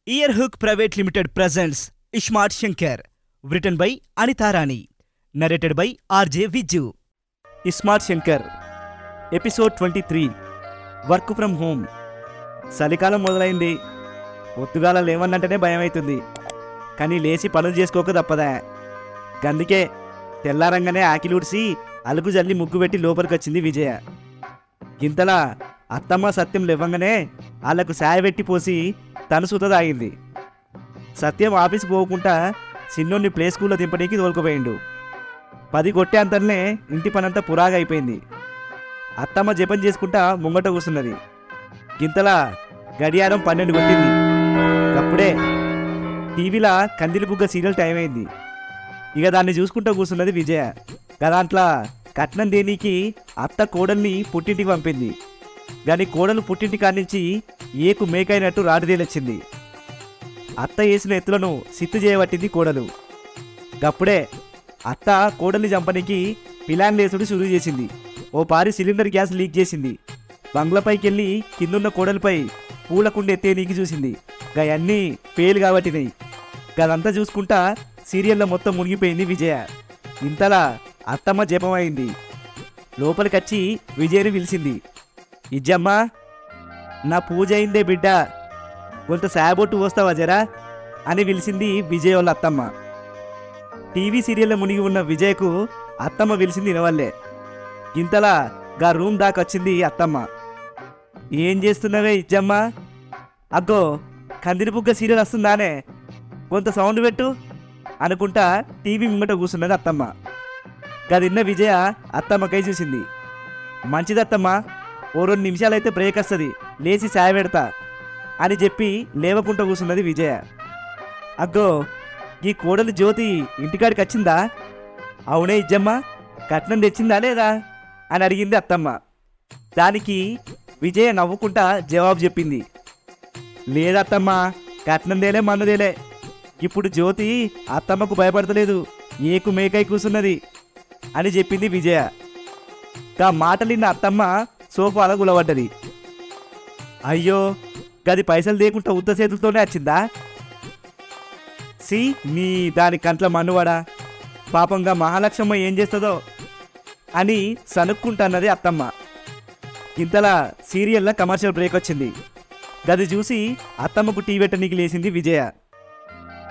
Year Hook Private Limited presents iSmart Shankar, written by Anitha Rani, narrated by RJ Vijju. ISmart Shankar episode 23 work from home. చలికాలం మొదలైంది. పొద్దుగాల లేవన్నంటేనే భయమవుతుంది, కానీ లేచి పనులు చేసుకోక తప్పదా. గందుకే తెల్లారంగానే ఆకిలూడ్చి అలుగు జల్లి ముగ్గు పెట్టి లోపలికి వచ్చింది విజయ. గింతలా అత్తమ్మ సత్యం లేవంగానే వాళ్ళకు సాయ పెట్టి పోసి తను సుత తాగింది. సత్యం ఆఫీస్కి పోకుండా చిన్నోన్ని ప్లే స్కూల్లో దింపడానికి తోలుకుపోయిండు. 10 కొట్టే అంతనే ఇంటి పనంతా పురాగా అయిపోయింది. అత్తమ్మ జపం చేసుకుంటా ముంగట కూర్చున్నది. గింతలా గడియారం 12 కొట్టింది. అప్పుడే టీవీలో కందిలి బుగ్గ సీరియల్ టైం అయింది. ఇక దాన్ని చూసుకుంటూ కూర్చున్నది విజయ. దాంట్లో కట్నం దేనికి అత్త కోడల్ని పుట్టింటికి పంపింది. కానీ కోడలు పుట్టింటి కాడ్నుంచి ఏకు మేకైనట్టు రాటుదేలొచ్చింది. అత్త వేసిన ఎత్తులను సిత్తు చేయబట్టింది కోడలు. గప్పుడే అత్త కోడల్ని చంపనికి పిలాన్ లేసుడు షురూ చేసింది. ఓ పారి సిలిండర్ గ్యాస్ లీక్ చేసింది. బంగ్లాపైకి వెళ్ళి కిందున్న కోడలిపై పూలకుండ ఎత్తే నీకి చూసింది. గవన్నీ ఫెయిల్ కాబట్టినాయి. గదంతా చూసుకుంటా సీరియల్లో మొత్తం మునిగిపోయింది విజయ. ఇంతలా అత్తమ్మ జపమైంది. లోపలికొచ్చి విజయని పిలిచింది. ఇజ్జమ్మా, నా పూజ అయిందే బిడ్డ, కొంత సాబొట్టు వస్తావా జరా అని పిలిచింది విజయ్ వాళ్ళ అత్తమ్మ. టీవీ సీరియల్లో మునిగి ఉన్న విజయ్కు అత్తమ్మ పిలిచింది వినవల్లే. ఇంతలా గా రూమ్ దాకా వచ్చింది అత్తమ్మ. ఏం చేస్తున్నావే ఇజ్జమ్మా? అగ్గో కందిరి బుగ్గ సీరియల్ వస్తుందానే, కొంత సౌండ్ పెట్టు అనుకుంటా టీవీ ముంగట కూర్చున్నది అత్తమ్మ. గదిన్న విజయ అత్తమ్మకై చూసింది. మంచిదత్తమ్మ, ఓ 2 నిమిషాలైతే బ్రేక్ వస్తుంది, లేచి సాయ పెడతా అని చెప్పి లేవకుంటూ కూర్చున్నది విజయ. అగ్గో ఈ కోడలు జ్యోతి ఇంటికాడికి వచ్చిందా? అవునే ఇజ్జమ్మ, కట్నం తెచ్చిందా లేదా అని అడిగింది అత్తమ్మ. దానికి విజయ నవ్వుకుంటా జవాబు చెప్పింది. లేదత్తమ్మ, కట్నం దేలే మన్నుదేలే. ఇప్పుడు జ్యోతి అత్తమ్మకు భయపడతలేదు, ఏకు మేకై కూసున్నది అని చెప్పింది విజయ. గా మాటలిన్న అత్తమ్మ సోఫాలో గులబడ్డది. అయ్యో, గది పైసలు లేకుండా ఉత్త చేతులతోనే వచ్చిందా? సి నీ దాని కంట్ల మన్నువాడా, పాపంగా మహాలక్ష్మ ఏం చేస్తుందో అని సనుక్కుంటున్నది అత్తమ్మ. ఇంతలా సీరియల్లో కమర్షియల్ బ్రేక్ వచ్చింది. గది చూసి అత్తమ్మకు టీ పెట్టనీకి లేచింది విజయ.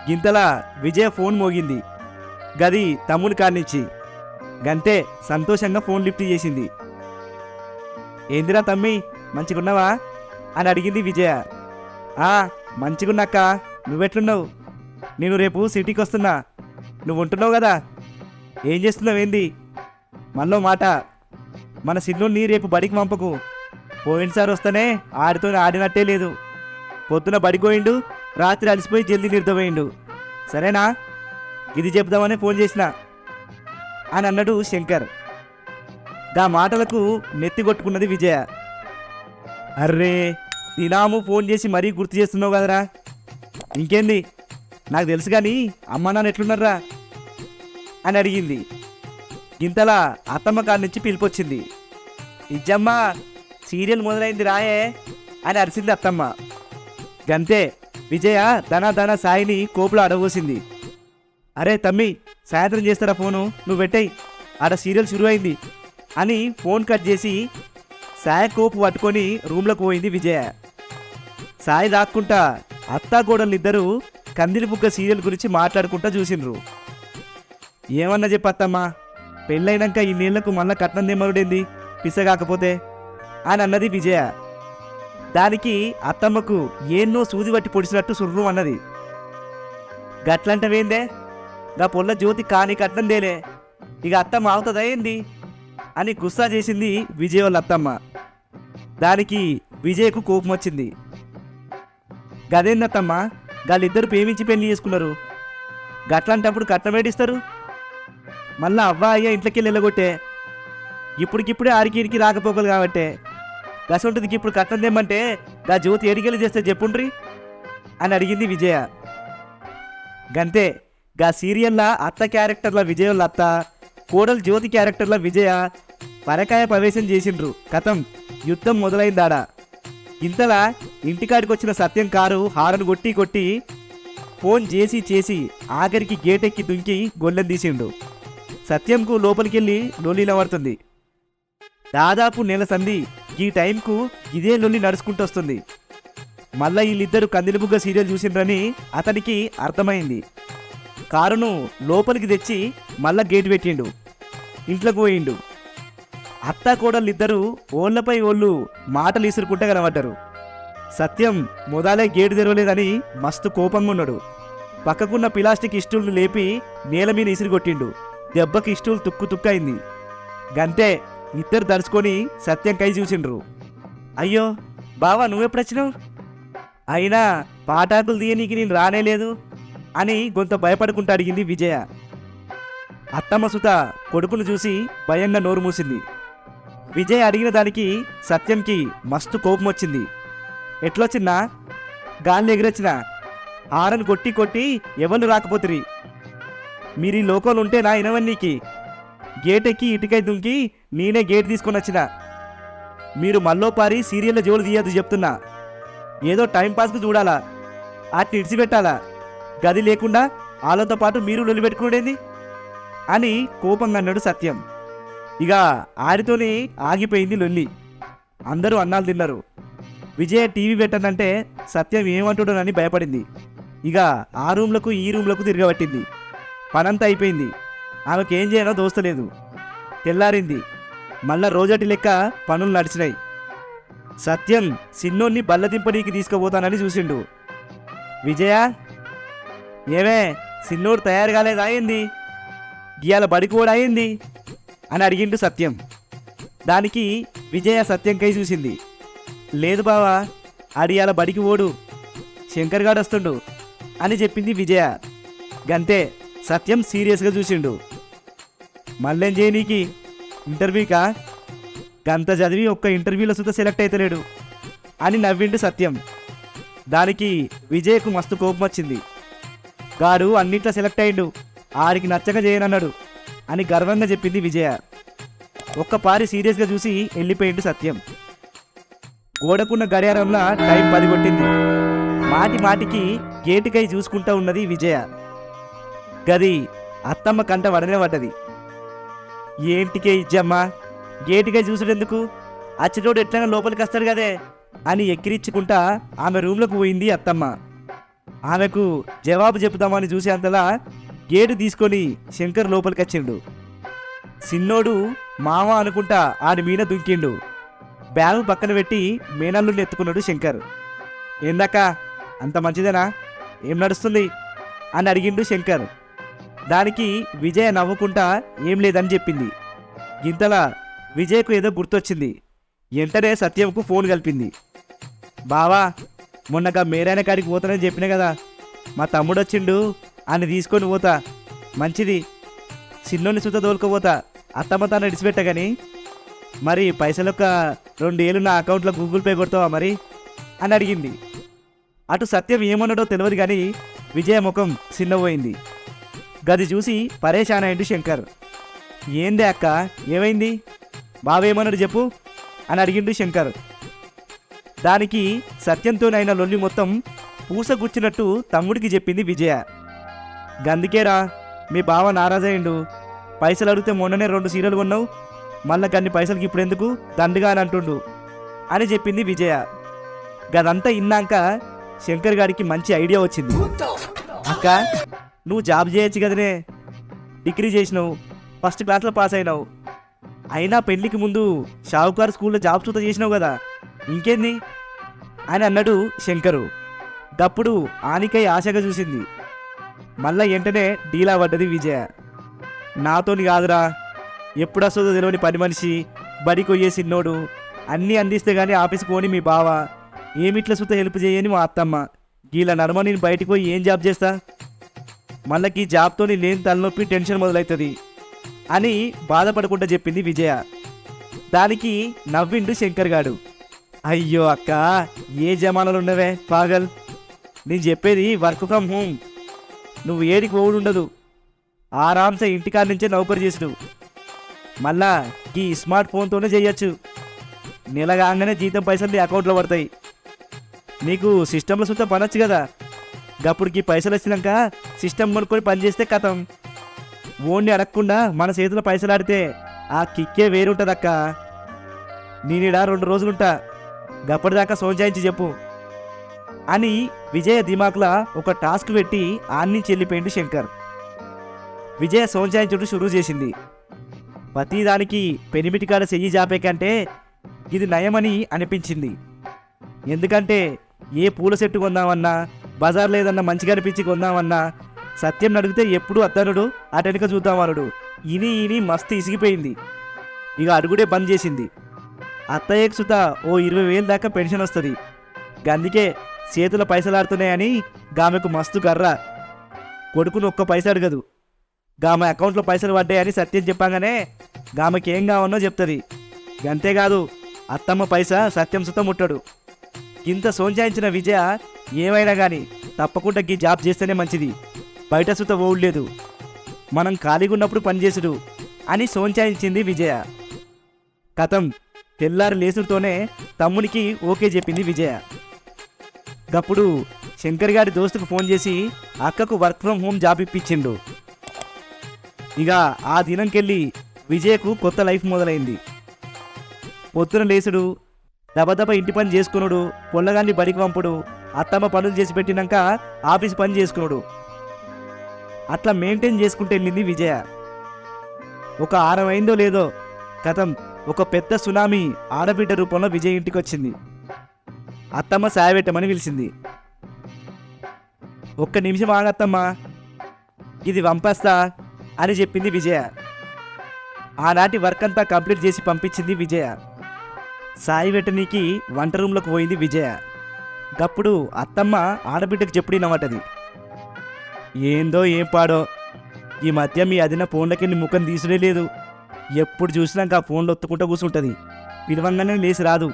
గింతలా విజయ ఫోన్ మోగింది. గది తమ్ముని కాడ్నిచ్చి. గంతే సంతోషంగా ఫోన్ లిఫ్ట్ చేసింది. ఏందిరా తమ్మి, మంచిగున్నావా అని అడిగింది విజయ. మంచిగున్నాక్క, నువ్వెట్లున్నావు? నేను రేపు సిటీకి వస్తున్నా, నువ్వు ఉంటున్నావు కదా, ఏం చేస్తున్నావు ఏంది? మనలో మాట, మన సిన్నుని రేపు బడికి పంపకు. పోయినసారి వస్తేనే ఆడితో ఆడినట్టే లేదు. పొద్దున బడిపోయిండు, రాత్రి అలసిపోయి జల్దీ నిద్రపోయిండు. సరేనా? ఇది చెప్దామని ఫోన్ చేసిన అని అన్నాడు శంకర్. గా మాటలకు నెత్తి కొట్టుకున్నది విజయ. అర్రే, దినాము ఫోన్ చేసి మరీ గుర్తు చేస్తున్నావు కదరా. ఇంకేంది, నాకు తెలుసు కానీ అమ్మ నాన్న ఎట్లున్నారా అని అడిగింది. ఇంతలా అత్తమ్మ కాడి నుంచి పిలిపొచ్చింది. ఇజ్జమ్మ, సీరియల్ మొదలైంది రాయే అని అరిసింది అత్తమ్మ. గంతే విజయ ధన సాయిని కోపులో అడగోసింది. అరే తమ్మి, సాయంత్రం చేస్తారా ఫోను, నువ్వు పెట్టాయి, ఆడ సీరియల్ షురు అయింది అని ఫోన్ కట్ చేసి సాయి కోపు పట్టుకొని రూమ్లోకి పోయింది విజయ. సాయి దాక్కుంటా అత్తా కోడళ్ళిద్దరూ కందిలి బుగ్గ సీరియల్ గురించి మాట్లాడుకుంటా చూసిండ్రు. ఏమన్నా చెప్పత్తమ్మా, పెళ్ళైనాక ఈ నీళ్లకు మళ్ళా కట్నం దేమరుడేంది పిసగాకపోతే అని అన్నది విజయ. దానికి అత్తమ్మకు ఏన్నో సూది పట్టి పొడిచినట్టు సుర్రు అన్నది. గట్లంటవేందే, గా పొల్ల జ్యోతి కాని కట్నం దేలే, ఇక అత్తమ్మ అవుతుందా ఏంది అని గుస్సా చేసింది విజయ్ వాళ్ళ అత్తమ్మ. దానికి విజయ్కు కోపం వచ్చింది. గదేందత్తమ్మ, వాళ్ళిద్దరు ప్రేమించి పెళ్లి చేసుకున్నారు, గట్లాంటప్పుడు కట్నం ఏడిస్తారు? మళ్ళా అవ్వ అయ్యా ఇంట్లోకి వెళ్ళి వెళ్ళగొట్టే, ఇప్పటికిప్పుడే ఆరికిరికి రాకపోకలు కాబట్టే, గసంటుదికి ఇప్పుడు కట్నం తెమ్మంటే గా జ్యోతి ఎరిగేలు చేస్తే చెప్పుండ్రి అని అడిగింది విజయ. గంతే గా సీరియల్లా అత్త క్యారెక్టర్ల విజయ్ వాళ్ళ అత్త, కోడలు జ్యోతి క్యారెక్టర్ల విజయ పరకాయ ప్రవేశం చేసిండ్రు. కథం యుద్ధం మొదలైందాడా. ఇంతలా ఇంటికాడికి వచ్చిన సత్యం కారు హారన్ కొట్టి కొట్టి ఫోన్ చేసి ఆఖరికి గేట్ ఎక్కి దుంకి గొల్లెం తీసిండు. సత్యంకు లోపలికెళ్ళి లొల్లిలా పడుతుంది. దాదాపు నెల సంది ఈ టైంకు ఇదే లొల్లి నడుచుకుంటూ వస్తుంది. మళ్ళా వీళ్ళిద్దరు కందిలిబుగ్గ సీరియల్ చూసిండ్రని అతనికి అర్థమైంది. కారును లోపలికి తెచ్చి మళ్ళా గేటు పెట్టిండు. ఇంట్లోకి పోయిండు. అత్తా కోడళ్ళిద్దరూ ఓళ్ళపై ఓళ్ళు మాటలు ఇసురుకుంటే కనబడ్డారు. సత్యం మొదలై గేటు తెరవలేదని మస్తు కోపంగా ఉన్నాడు. పక్కకున్న ప్లాస్టిక్ ఇస్టూల్ను లేపి నేల మీద ఇసిరిగొట్టిండు. దెబ్బకి ఇస్టూల్ తుక్కు అయింది. గంతే ఇద్దరు దడుచుకొని సత్యం కై చూసిండ్రు. అయ్యో బావా నువ్వెప్పుడొచ్చినావు? అయినా పాటాకులు తీయనీకి నేను రానేలేదు అని కొంత భయపడుకుంటూ అడిగింది విజయ. అత్తమ్మ సుత కొడుకును చూసి భయంగా నోరు మూసింది. విజయ్ అడిగిన దానికి సత్యంకి మస్తు కోపం వచ్చింది. ఎట్లొచ్చిందా? గాలి ఎగిరొచ్చిన హారన్ కొట్టి కొట్టి ఎవరు రాకపోతురి. మీరు ఈ లోకంలో ఉంటే నా ఇనవన్నీకి గేట్ ఎక్కి ఇటుకై దుంకి నేనే గేట్ తీసుకొని వచ్చిన. మీరు మల్లోపారి సీరియల్లో జోలు తీయద్దు చెప్తున్నా. ఏదో టైంపాస్కు చూడాలా, అట్ని ఇడిచిపెట్టాలా. గది లేకుండా వాళ్ళతో పాటు మీరు నిలబెట్టుకునేది అని కోపంగా అన్నాడు సత్యం. ఇక ఆడితోనే ఆగిపోయింది లొల్లి. అందరూ అన్నాలు తిన్నారు. విజయ టీవీ పెట్టనంటే సత్యం ఏమంటుడోనని భయపడింది. ఇక ఆ రూమ్లకు ఈ రూమ్లకు తిరగబట్టింది. పనంతా అయిపోయింది. ఆమెకేం చేయనో దోస్తలేదు. తెల్లారింది. మళ్ళా రోజటి లెక్క పనులు నడిచినాయి. సత్యం సిన్నోన్ని బల్లదింపడీకి తీసుకుపోతానని చూసిండు. విజయ ఏమే సిన్నోడు తయారు కాలేదా అయింది? ఇవాళ బడికి కూడా అయింది అని అడిగిండు సత్యం. దానికి విజయ సత్యంకై చూసింది. లేదు బావా అడియాల బడికి ఓడు, శంకర్ గాడు వస్తుండు అని చెప్పింది విజయ. గంతే సత్యం సీరియస్గా చూసిండు. మళ్ళేం చేయనీకి ఇంటర్వ్యూకా? గంత చదివి ఒక్క ఇంటర్వ్యూలో సుత సెలెక్ట్ అవుతలేడు అని నవ్విండు సత్యం. దానికి విజయ్కు మస్తు కోపం వచ్చింది. గాడు అన్నిట్లో సెలెక్ట్ అయ్యిండు, ఆడికి నచ్చక చేయనన్నాడు అని గర్వంగా చెప్పింది విజయ. ఒక్కపారి సీరియస్గా చూసి వెళ్ళిపోయిండు సత్యం. గోడకున్న గడియారంలో టైం 10 కొట్టింది. మాటి మాటికి గేటుకై చూసుకుంటూ ఉన్నది విజయ. గది అత్తమ్మ కంట వడనే పడ్డది. ఏంటికే ఇజ్జమ్మా, గేటుకై చూసుడెందుకు? అచ్చటోడు ఎట్లయినా లోపలికి వస్తాడు కదే అని ఎక్కిరించుకుంటా ఆమె రూమ్లోకి పోయింది అత్తమ్మ. ఆమెకు జవాబు చెబుతామని చూసే అంతలా గేటు తీసుకొని శంకర్ లోపలికి వచ్చిండు. సిన్నోడు మామ అనుకుంటా ఆడి మీద దుంకిండు. బ్యాగు పక్కన పెట్టి మేనల్లుని ఎత్తుకున్నాడు శంకర్. ఏందాక అంత మంచిదేనా? ఏం నడుస్తుంది అని అడిగిండు శంకర్. దానికి విజయ నవ్వుకుంటా ఏం లేదని చెప్పింది. ఇంతలా విజయ్కు ఏదో గుర్తొచ్చింది. వెంటనే సత్యంకు ఫోన్ కలిపింది. బావా మొన్నగా మేరైన కాడికి పోతానని చెప్పినా కదా, మా తమ్ముడు వచ్చిండు అని తీసుకొని పోతా. మంచిది, సిన్నోని సుత తోలుకోపోతా. అత్తమ్మ తాను ఇడిచిపెట్టా కానీ మరి పైసలొక్క 2 ఏళ్ళు నా అకౌంట్లో గూగుల్ పే కొడతావా మరి అని అడిగింది. అటు సత్యం ఏమన్నాడో తెలియదు కానీ విజయ ముఖం చిన్నపోయింది. గది చూసి పరేషాన్ అయిండు శంకర్. ఏందే అక్క ఏమైంది? బావేమన్నాడు చెప్పు అని అడిగిండు శంకర్. దానికి సత్యంతోనైన లొల్లి మొత్తం పూసగుచ్చినట్టు తమ్ముడికి చెప్పింది విజయ. గందుకేరా మీ బావ నారాజయ్యండు. పైసలు అడిగితే మొన్ననే 2 సీరియల్ కొన్నావు, మళ్ళా గన్ని పైసలకి ఇప్పుడు ఎందుకు దండుగా అని అంటుండు అని చెప్పింది విజయ. గదంతా ఇన్నాక శంకర్ గారికి మంచి ఐడియా వచ్చింది. అక్క నువ్వు జాబ్ చేయొచ్చు కదనే, డిగ్రీ చేసినావు, ఫస్ట్ క్లాస్లో పాస్ అయినావు, అయినా పెళ్ళికి ముందు షావుకారు స్కూల్లో జాబ్ చూత చేసినావు కదా, ఇంకేంది అని అన్నాడు శంకరు. దప్పుడు ఆనికై ఆశగా చూసింది. మళ్ళా వెంటనే డీలా పడ్డది విజయ. నాతోని కాదురా, ఎప్పుడు వస్తుందో తెలియని పని మనిషి, బడికి పోయే సిన్నోడు, అన్నీ అందిస్తే కానీ ఆఫీస్కి పోని మీ బావ, ఏమిట్ల సుత హెల్ప్ చేయని మా అత్తమ్మ, గీల నడమ నేను బయటికి పోయి ఏం జాబ్ చేస్తా, మళ్ళీ జాబ్తోని లేని తలనొప్పి టెన్షన్ మొదలవుతుంది అని బాధపడకుండా చెప్పింది విజయ. దానికి నవ్విండు శంకర్ గాడు. అయ్యో అక్క ఏ జమానాలు ఉన్నవే పాగల్, నేను చెప్పేది వర్క్ ఫ్రమ్ హోమ్, నువ్వు ఏడికి పోవుడు ఉండదు, ఆరాంసే ఇంటికాడ నుంచే నౌకరు చేసుడు, మళ్ళా ఈ స్మార్ట్ ఫోన్తోనే చేయొచ్చు, నెల కాగానే జీతం పైసలు నీ అకౌంట్లో పడతాయి నీకు సిస్టంలో సుత పనొచ్చు కదా, గప్పుడుకి పైసలు వచ్చినాక సిస్టమ్ కొనుక్కొని పని చేస్తే కథం. ఓన్ని అడగకుండా మన చేతిలో పైసలు ఆడితే ఆ కిక్కే వేరుంటుందక్క. నేనిడా 2 రోజులుంటా, గప్పటిదాకా సోంచాయించి చెప్పు అని విజయ దిమాక్లా ఒక టాస్క్ పెట్టి ఆన్నించి వెళ్ళిపోయిండు శంకర్. విజయ సోంచాయించుడు షురూ చేసింది. ప్రతిదానికి పెనిమిటి కాడ చెయ్యి జాపే కంటే ఇది నయమని అనిపించింది. ఎందుకంటే ఏ పూల చెట్టు కొందామన్నా, బజార్ లేదన్నా మంచిగా అనిపించి కొందామన్నా సత్యం అడిగితే ఎప్పుడు అత్తనుడు అటెనక చూద్దామనుడు. ఇని మస్తు ఇసిగిపోయింది. ఇక అడుగుడే బంద్ చేసింది. అత్తయ్యకు సుత ఓ 20,000 దాకా పెన్షన్ వస్తుంది. అందుకే చేతుల పైసలు ఆడుతున్నాయని గామెకు మస్తు గర్ర. కొడుకును ఒక్క పైస అడగదు. గామె అకౌంట్లో పైసలు పడ్డాయని సత్యం చెప్పగానే గామెకి ఏం కావన్నో చెప్తుంది. అంతేకాదు అత్తమ్మ పైసా సత్యం సుత ముట్టడు. ఇంత సోంచాయించిన విజయ ఏమైనా కానీ తప్పకుండా గీ జాబ్ చేస్తేనే మంచిది, బయట సుత ఓడలేదు, మనం ఖాళీగా ఉన్నప్పుడు పనిచేసుడు అని సోంచాయించింది విజయ. కథం తెల్లారి లేసుతోనే తమ్మునికి ఓకే చెప్పింది విజయ. గప్పుడు శంకర్ గారి దోస్తుకు ఫోన్ చేసి అక్కకు వర్క్ ఫ్రమ్ హోమ్ జాబ్ ఇప్పించిండు. ఇక ఆ దినంకెళ్ళి విజయకు కొత్త లైఫ్ మొదలైంది. పొద్దున లేసుడు, దబదబ ఇంటి పని చేసుకున్నాడు, పొల్లగాన్ని బడికి పంపుడు, అత్తమ్మ పనులు చేసి పెట్టినాక ఆఫీస్ పని చేసుకున్నాడు. అట్లా మెయింటైన్ చేసుకుంటూ వెళ్ళింది విజయ. ఒక 6 అయిందో లేదో కథం ఒక పెద్ద సునామీ ఆడబిడ్డ రూపంలో విజయ్ ఇంటికి వచ్చింది. అత్తమ్మ సాయబెట్టమని పిలిచింది. ఒక్క నిమిషం ఆగత్తమ్మా, ఇది పంపేస్తా అని చెప్పింది విజయ. ఆనాటి వర్క్ అంతా కంప్లీట్ చేసి పంపించింది విజయ. సాయి వెట్టనీకి వంట రూమ్లోకి పోయింది విజయ. గప్పుడు అత్తమ్మ ఆడబిడ్డకు చెప్పుడినమాటది. ఏందో ఏం పాడో ఈ మధ్య మీ అదిన ఫోన్లకెళ్ళి ముఖం తీసుడే లేదు. ఎప్పుడు చూసినాక ఆ ఫోన్లో ఒత్తుకుంటూ కూర్చుంటుంది. పిలవంగానే లేచి రాదు,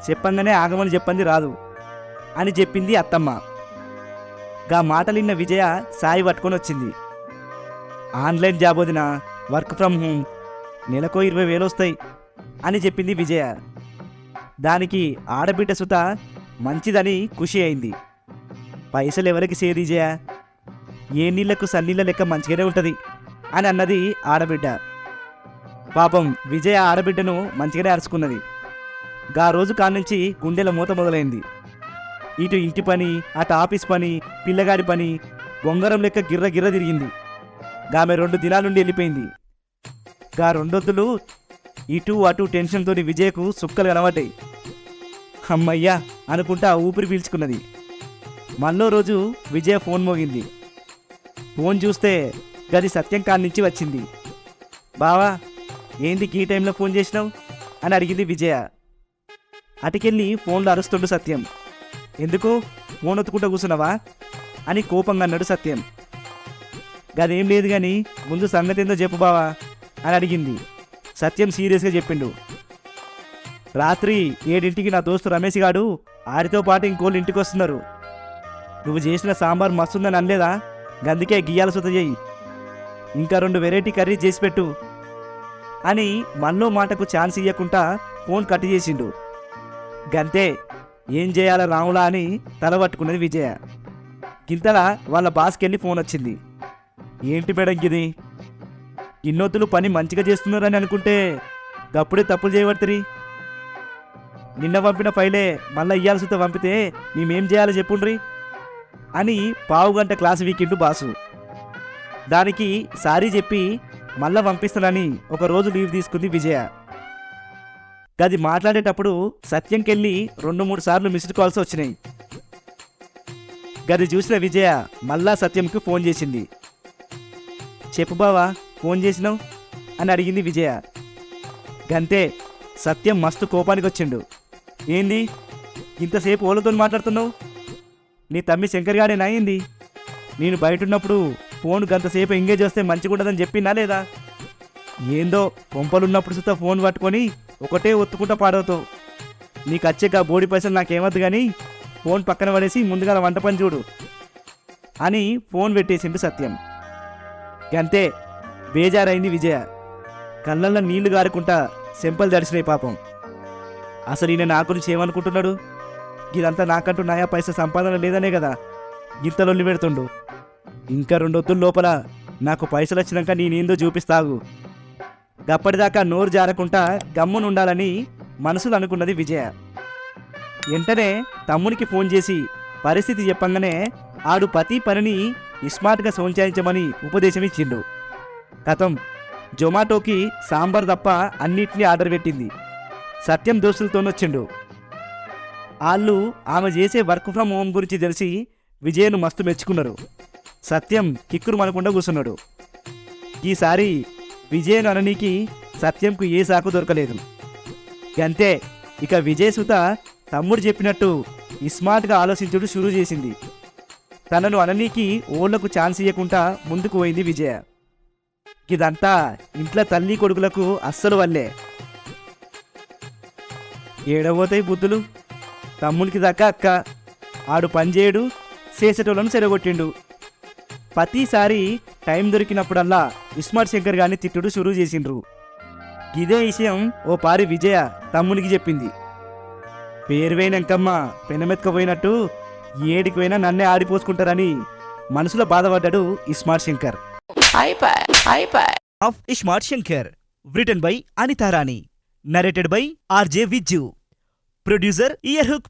చెప్పంగానే ఆగమని చెప్పింది రాదు అని చెప్పింది అత్తమ్మ. గా మాటలు విన్న విజయ సాయి పట్టుకొని వచ్చింది. ఆన్లైన్ జాబ్ వదిన, వర్క్ ఫ్రమ్ హోమ్, నెలకో 20,000 వస్తాయి అని చెప్పింది విజయ. దానికి ఆడబిడ్డ సుత మంచిదని ఖుషి అయింది. పైసలు ఎవరికి సేవ్ విజయ, ఏ నీళ్లకు సన్నీళ్ళ లెక్క మంచిగానే ఉంటుంది అని అన్నది ఆడబిడ్డ. పాపం విజయ ఆడబిడ్డను మంచిగానే అరుచుకున్నది. గా రోజు కానుంచి గుండెల మూత మొదలైంది. ఇటు ఇంటి పని, అటు ఆఫీస్ పని, పిల్లగాడి పని బొంగరం లెక్క గిర్ర గిర్ర తిరిగింది. ఆమె 2 దినాల నుండి వెళ్ళిపోయింది. గా 2 వద్దులు ఇటు అటు టెన్షన్తో విజయకు సుక్కలు కనబడ్డాయి. అమ్మయ్యా అనుకుంటా ఊపిరి పీల్చుకున్నది. మళ్ళో రోజు విజయ ఫోన్ మోగింది. ఫోన్ చూస్తే గది సత్యం కాడి నుంచి వచ్చింది. బావా ఏంది ఈ టైంలో ఫోన్ చేసినావు అని అడిగింది విజయ. అటుకెళ్ళి ఫోన్లో అరుస్తుండు సత్యం. ఎందుకు ఫోన్ ఒత్తుకుంటూ కూర్చున్నావా అని కోపంగా అన్నాడు సత్యం. గదేం లేదు కానీ ముందు సంగతి ఏందో చెప్పు బావా అని అడిగింది. సత్యం సీరియస్గా చెప్పిండు. రాత్రి 7ంటికి నా దోస్తు రమేష్ గాడు ఆడితో పాటు ఇంకోళ్ళు ఇంటికి వస్తున్నారు. నువ్వు చేసిన సాంబార్ మస్తుందని అనలేదా, గందుకే గియ్యాల సుత చేయి, ఇంకా 2 వెరైటీ కర్రీ చేసి పెట్టు అని మనలో మాటకు ఛాన్స్ ఇవ్వకుండా ఫోన్ కట్ చేసిండు. గంతే ఏం చేయాలా రాములా అని తలబట్టుకున్నది విజయ. గింతలా వాళ్ళ బాస్కెళ్ళి ఫోన్ వచ్చింది. ఏంటి మేడం గిది, ఇన్నొత్తులు పని మంచిగా చేస్తున్నారని అనుకుంటే గప్పుడే తప్పులు చేయబడుతుంది. నిన్న పంపిన ఫైలే మళ్ళీ ఇయ్యాల్సితో పంపితే మేమేం చేయాలో చెప్పుండ్రి అని పావుగంట క్లాసు వీకిండు బాసు. దానికి సారీ చెప్పి మళ్ళా పంపిస్తానని 1 రోజు లీవ్ తీసుకుంది విజయ. గది మాట్లాడేటప్పుడు సత్యంకెళ్ళి 2-3 సార్లు మిస్డ్ కాల్స్ వచ్చినాయి. గది చూసిన విజయ మళ్ళా సత్యంకి ఫోన్ చేసింది. చెప్పు బావా ఫోన్ చేసినావు అని అడిగింది విజయ. గంతే సత్యం మస్తు కోపానికి వచ్చిండు. ఏంది ఇంతసేపు ఓళ్ళతో మాట్లాడుతున్నావు, నీ తమ్మి శంకర్ గాడే నయ్యింది, నేను బయట ఉన్నప్పుడు ఫోన్ గంతసేపు ఎంగేజ్ వస్తే మంచిగా ఉండదని చెప్పినా లేదా, ఏందో కొంపలున్నప్పుడు సుతా ఫోన్ పట్టుకొని ఒకటే ఒత్తుకుంటా పాడవుతావు, నీకు వచ్చే బోడి పైసలు నాకేమద్దు కానీ ఫోన్ పక్కన పడేసి ముందుగా వంట పని చూడు అని ఫోన్ పెట్టేసిండు సత్యం. గంతే బేజారైంది విజయ. కళ్ళల్లో నీళ్లు గారుకుంటా సెంపలు దడిచినాయి పాపం. అసలు ఈయన నా గురించి ఏమనుకుంటున్నాడు, ఇదంతా నాకంటూ నయా పైసా సంపాదన లేదనే కదా ఇంతలొల్లి పెడుతుండు. ఇంకా 2 వద్దుల లోపల నాకు పైసలు వచ్చినాక నేనేందో చూపిస్తాగు. గప్పటిదాకా నోరు జారకుండా గమ్మునుండాలని మనసులో అనుకున్నది విజయ. వెంటనే తమ్మునికి ఫోన్ చేసి పరిస్థితి చెప్పంగానే ఆడు ప్రతి పనిని స్మార్ట్గా సోంచాయించమని ఉపదేశం ఇచ్చిండు. కథం జొమాటోకి సాంబార్ తప్ప అన్నిటినీ ఆర్డర్ పెట్టింది. సత్యం దోస్తులతోనొచ్చిండు. వాళ్ళు ఆమె చేసే వర్క్ ఫ్రమ్ హోమ్ గురించి తెలిసి విజయను మస్తు మెచ్చుకున్నారు. సత్యం కిక్కురు మనకుండా కూర్చున్నాడు. ఈసారి విజయను అననీకి సత్యంకు ఏ సాకు దొరకలేదు. అంతే, ఇక విజయ్ సుత తమ్ముడు చెప్పినట్టు స్మార్ట్గా ఆలోచించుడు షురూ చేసింది. తనను అననీకి ఓళ్లకు ఛాన్స్ ఇవ్వకుండా ముందుకు పోయింది విజయ. ఇదంతా ఇంట్లో తల్లి కొడుకులకు అస్సలు వల్లే. ఏడవోతాయి బుద్ధులు. తమ్మునికి దాకా అక్క ఆడు పనిచేయడు, చేసేటోళ్ళను చెరగొట్టిండు. ప్రతిసారి టైం దొరికినప్పుడల్లా స్మార్ట్ శంకర్ గారిని తిట్టుడు షురూ చేసిండ్రు. ఇదే విషయం ఓ పారి విజయ తమ్మునికి చెప్పింది. పేరువైనంకమ్మ పెనమెత్తుకపోయినట్టు ఏడికి పోయినా నన్నే ఆడిపోసుకుంటారని మనసులో బాధపడ్డాడు smart Shankar. Of smart Shankar written by Anita Rani, narrated by RJ Viju, producer Earhook